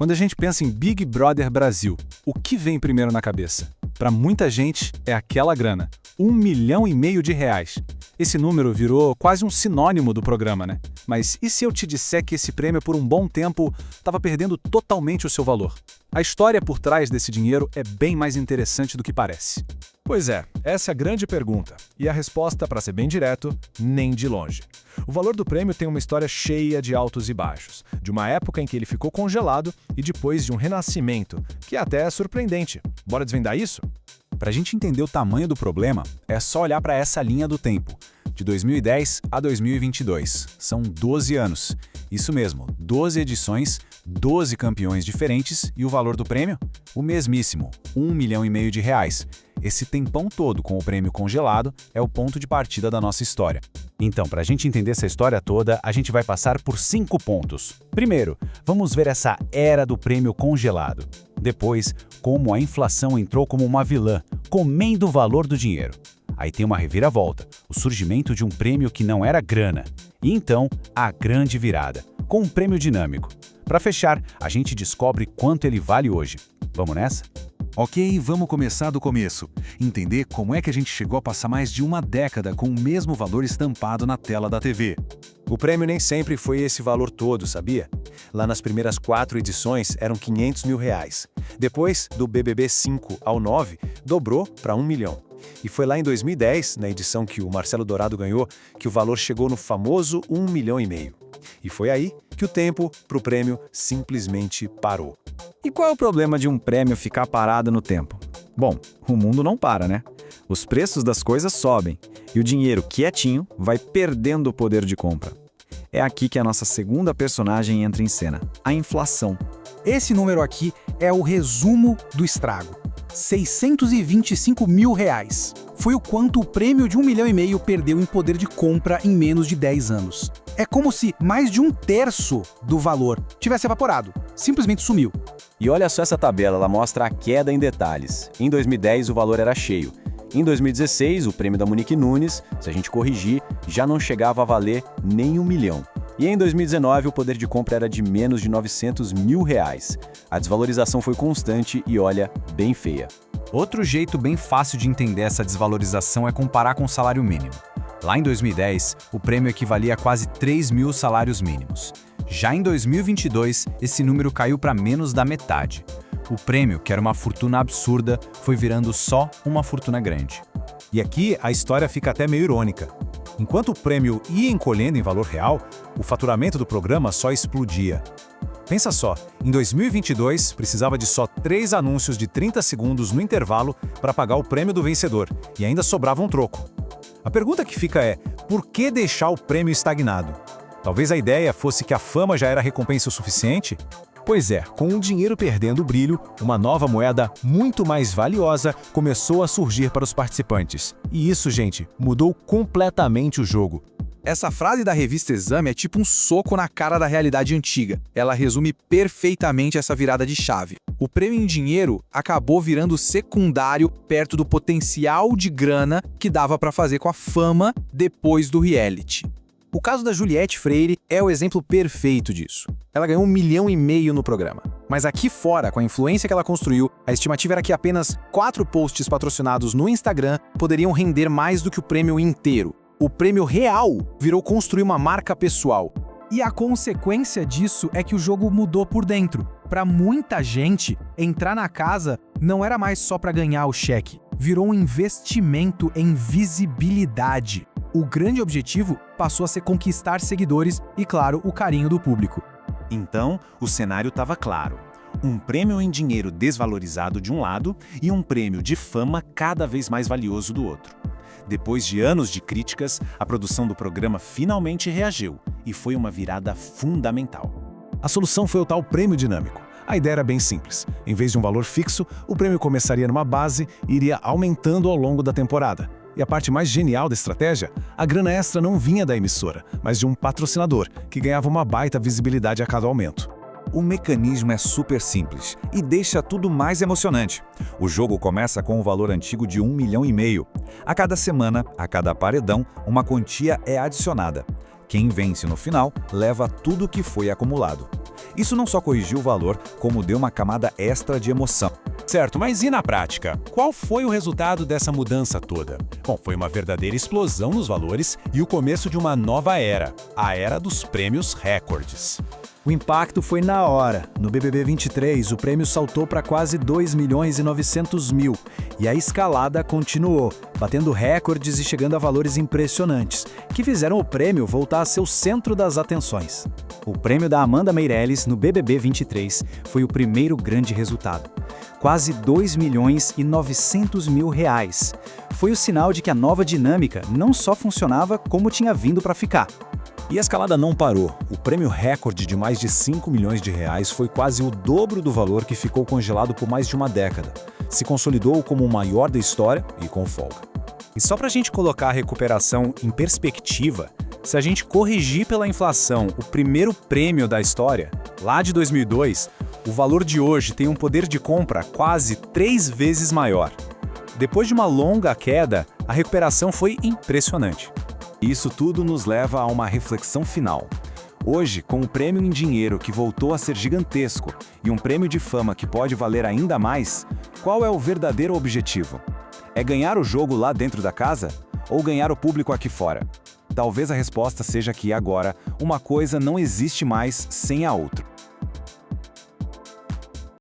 Quando a gente pensa em Big Brother Brasil, o que vem primeiro na cabeça? Para muita gente, é aquela grana, R$1,5 milhão de reais. Esse número virou quase um sinônimo do programa, né? Mas e se eu te disser que esse prêmio, por um bom tempo, estava perdendo totalmente o seu valor? A história por trás desse dinheiro é bem mais interessante do que parece. Pois é, essa é a grande pergunta. E a resposta, para ser bem direto, nem de longe. O valor do prêmio tem uma história cheia de altos e baixos, de uma época em que ele ficou congelado e depois de um renascimento, que até é surpreendente. Bora desvendar isso? Para a gente entender o tamanho do problema, é só olhar para essa linha do tempo. De 2010 a 2022. São 12 anos. Isso mesmo, 12 edições, 12 campeões diferentes e o valor do prêmio? O mesmíssimo, R$1,5 milhão de reais. Esse tempão todo com o prêmio congelado é o ponto de partida da nossa história. Então, para a gente entender essa história toda, a gente vai passar por 5 pontos. Primeiro, vamos ver essa era do prêmio congelado. Depois, como a inflação entrou como uma vilã, comendo o valor do dinheiro. Aí tem uma reviravolta, o surgimento de um prêmio que não era grana. E então, a grande virada, com um prêmio dinâmico. Para fechar, a gente descobre quanto ele vale hoje. Vamos nessa? Ok, vamos começar do começo. Entender como é que a gente chegou a passar mais de uma década com o mesmo valor estampado na tela da TV. O prêmio nem sempre foi esse valor todo, sabia? Lá nas primeiras 4 edições eram R$500 mil. Depois, do BBB 5 ao 9, dobrou para R$1 milhão. E foi lá em 2010, na edição que o Marcelo Dourado ganhou, que o valor chegou no famoso R$1,5 milhão. E foi aí que o tempo para o prêmio simplesmente parou. E qual é o problema de um prêmio ficar parado no tempo? Bom, o mundo não para, né? Os preços das coisas sobem e o dinheiro quietinho vai perdendo o poder de compra. É aqui que a nossa segunda personagem entra em cena, a inflação. Esse número aqui é o resumo do estrago. R$625 mil. Foi o quanto o prêmio de R$1,5 milhão perdeu em poder de compra em menos de 10 anos. É como se mais de 1/3 do valor tivesse evaporado, simplesmente sumiu. E olha só essa tabela, ela mostra a queda em detalhes. Em 2010 o valor era cheio. Em 2016, o prêmio da Monique Nunes, se a gente corrigir, já não chegava a valer nem R$1 milhão. E em 2019 o poder de compra era de menos de R$900 mil. A desvalorização foi constante e, olha, bem feia. Outro jeito bem fácil de entender essa desvalorização é comparar com o salário mínimo. Lá em 2010, o prêmio equivalia a quase 3 mil salários mínimos. Já em 2022, esse número caiu para menos da metade. O prêmio, que era uma fortuna absurda, foi virando só uma fortuna grande. E aqui a história fica até meio irônica. Enquanto o prêmio ia encolhendo em valor real, o faturamento do programa só explodia. Pensa só, em 2022 precisava de só 3 anúncios de 30 segundos no intervalo para pagar o prêmio do vencedor, e ainda sobrava um troco. A pergunta que fica é, por que deixar o prêmio estagnado? Talvez a ideia fosse que a fama já era recompensa o suficiente? Pois é, com o dinheiro perdendo o brilho, uma nova moeda muito mais valiosa começou a surgir para os participantes. E isso, gente, mudou completamente o jogo. Essa frase da revista Exame é tipo um soco na cara da realidade antiga. Ela resume perfeitamente essa virada de chave. O prêmio em dinheiro acabou virando secundário perto do potencial de grana que dava para fazer com a fama depois do reality. O caso da Juliette Freire é o exemplo perfeito disso. Ela ganhou R$1,5 milhão no programa. Mas aqui fora, com a influência que ela construiu, a estimativa era que apenas 4 posts patrocinados no Instagram poderiam render mais do que o prêmio inteiro. O prêmio real virou construir uma marca pessoal. E a consequência disso é que o jogo mudou por dentro. Para muita gente, entrar na casa não era mais só para ganhar o cheque. Virou um investimento em visibilidade. O grande objetivo passou a ser conquistar seguidores e, claro, o carinho do público. Então, o cenário estava claro. Um prêmio em dinheiro desvalorizado de um lado e um prêmio de fama cada vez mais valioso do outro. Depois de anos de críticas, a produção do programa finalmente reagiu e foi uma virada fundamental. A solução foi o tal prêmio dinâmico. A ideia era bem simples. Em vez de um valor fixo, o prêmio começaria numa base e iria aumentando ao longo da temporada. E a parte mais genial da estratégia, a grana extra não vinha da emissora, mas de um patrocinador, que ganhava uma baita visibilidade a cada aumento. O mecanismo é super simples e deixa tudo mais emocionante. O jogo começa com o valor antigo de R$1,5 milhão. A cada semana, a cada paredão, uma quantia é adicionada. Quem vence no final leva tudo o que foi acumulado. Isso não só corrigiu o valor, como deu uma camada extra de emoção. Certo, mas e na prática? Qual foi o resultado dessa mudança toda? Bom, foi uma verdadeira explosão nos valores e o começo de uma nova era, a era dos prêmios recordes. O impacto foi na hora. No BBB 23, o prêmio saltou para quase 2.900.000 e a escalada continuou, batendo recordes e chegando a valores impressionantes, que fizeram o prêmio voltar a ser o centro das atenções. O prêmio da Amanda Meirelles no BBB 23 foi o primeiro grande resultado. Quase 2.900.000 reais. Foi o sinal de que a nova dinâmica não só funcionava, como tinha vindo para ficar. E a escalada não parou. O prêmio recorde de mais de 5 milhões de reais foi quase o dobro do valor que ficou congelado por mais de uma década. Se consolidou como o maior da história e com folga. E só para a gente colocar a recuperação em perspectiva, se a gente corrigir pela inflação o primeiro prêmio da história, lá de 2002, o valor de hoje tem um poder de compra quase 3 vezes maior. Depois de uma longa queda, a recuperação foi impressionante. Isso tudo nos leva a uma reflexão final. Hoje, com o prêmio em dinheiro que voltou a ser gigantesco e um prêmio de fama que pode valer ainda mais, qual é o verdadeiro objetivo? É ganhar o jogo lá dentro da casa ou ganhar o público aqui fora? Talvez a resposta seja que agora uma coisa não existe mais sem a outra.